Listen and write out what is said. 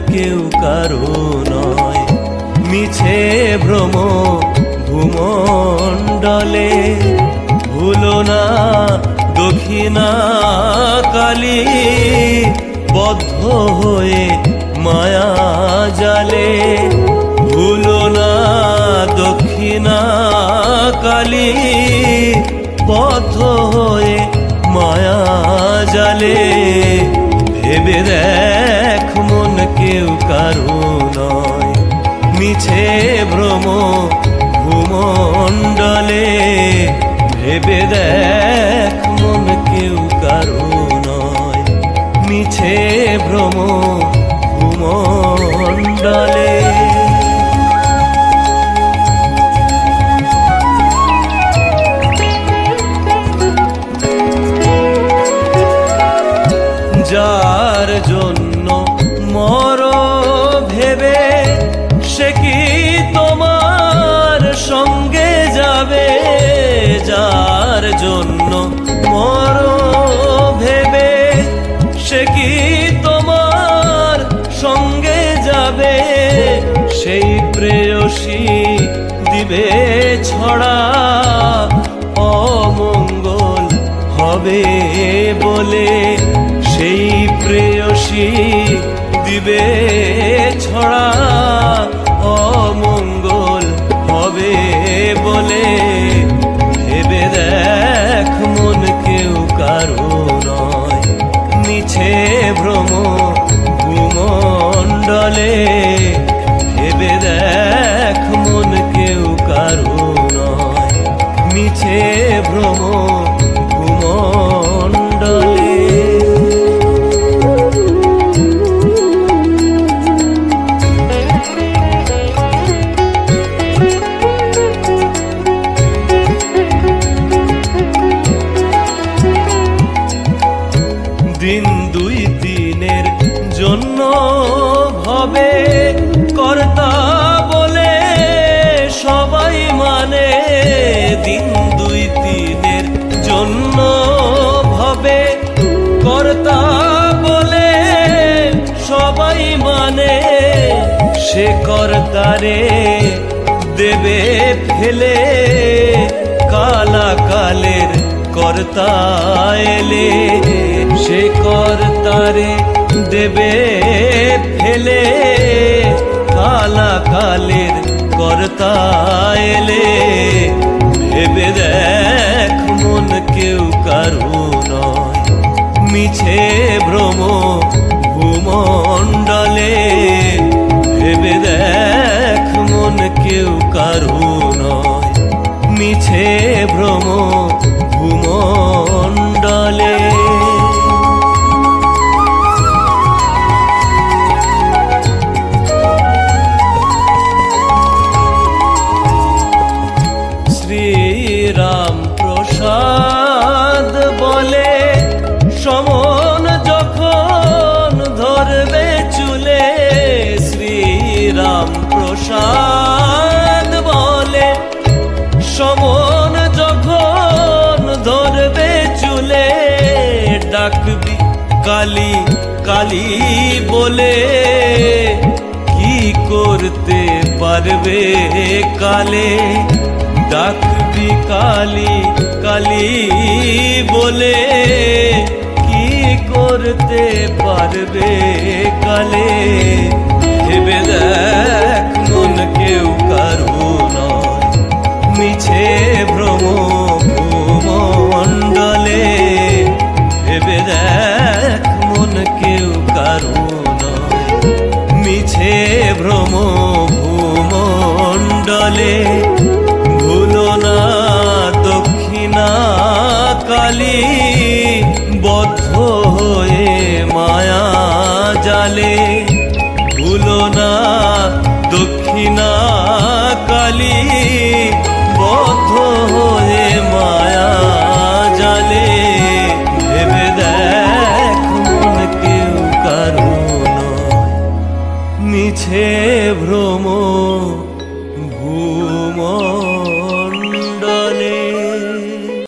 কেউ কারো নয়। মিছে ভ্রম ভূমণ্ডলে, ভুলো না দক্ষিণা কালী, বদ্ধ হয়ে মায়া জালে। ভুলো না দক্ষিণা কালী, বদ্ধ হয়ে মায়া জালে। ভেবে দেখ মন কেউ কারো নয়। মিছে ভ্রম ভূমণ্ডলে, ভেবে দেখ মন কেউ কারো নয়। মিছে ভ্রম ভূমণ্ডলে। যার জন্য মর ভেবে, সে কি তোমার সঙ্গে যাবে? যার জন্য মর ভেবে, সে কি তোমার সঙ্গে যাবে? সেই প্রেয়সী দিবে ছড়া, অমঙ্গল হবে বলে। সেই প্রেয়সী দিবে ছড়া, অমঙ্গল হবে বলে। ভেবে দেখ মন কেউ কারো নয়। মিছে ভ্রম ভূমণ্ডলে, ভেবে দেখ মন কেউ কারো নয়। মিছে ভ্রম ভূমণ্ডলে। দিন দুই দিনের জন্য ভবে কর্তা বলে সবাই মানে। দিন দুই দিনের জন্য ভবে কর্তা বলে সবাই মানে। সে কর্তারে দেবে ফেলে, কালাকালের কর্তা এলে। সে কর্তারে দেবে ফেলে, কালাকালের কর্তা এলে। ভেবে দেখ মন কেউ কারো নয়। মিছে ভ্রম ভূমণ্ডলে, ভেবে দেখ মন কেউ কারো নয়। মিছে ভ্রম ভূমণ্ডলে। শ্রীরাম প্রসাদ বলে সমন যখন ধরবে চুলে। শ্রীরাম প্রসাদ বলে সমন যখন ধরবে চুলে। ডাকবি কালী কালী বলে, কি করতে পারবে কালে? ডাকবি কালী কালী বলে, কি করতে পারবে কালে? ভেবে দেখ মন কেউ কারো নয়। মিছে ভ্রম ভূমণ্ডলে, ভেবে দেখ মন কেউ কারো নয়। মিছে ভ্রম ভূমণ্ডলে। ভুলো না দক্ষিণা কালী, বদ্ধ হয়ে মায়া জালে। ভুলো না দক্ষিণা কালী, বদ্ধ হয়ে মায়া জালে। ভেবে দেখ মন কেউ কারো নয়। মিছে ভ্রম ভূমণ্ডলে।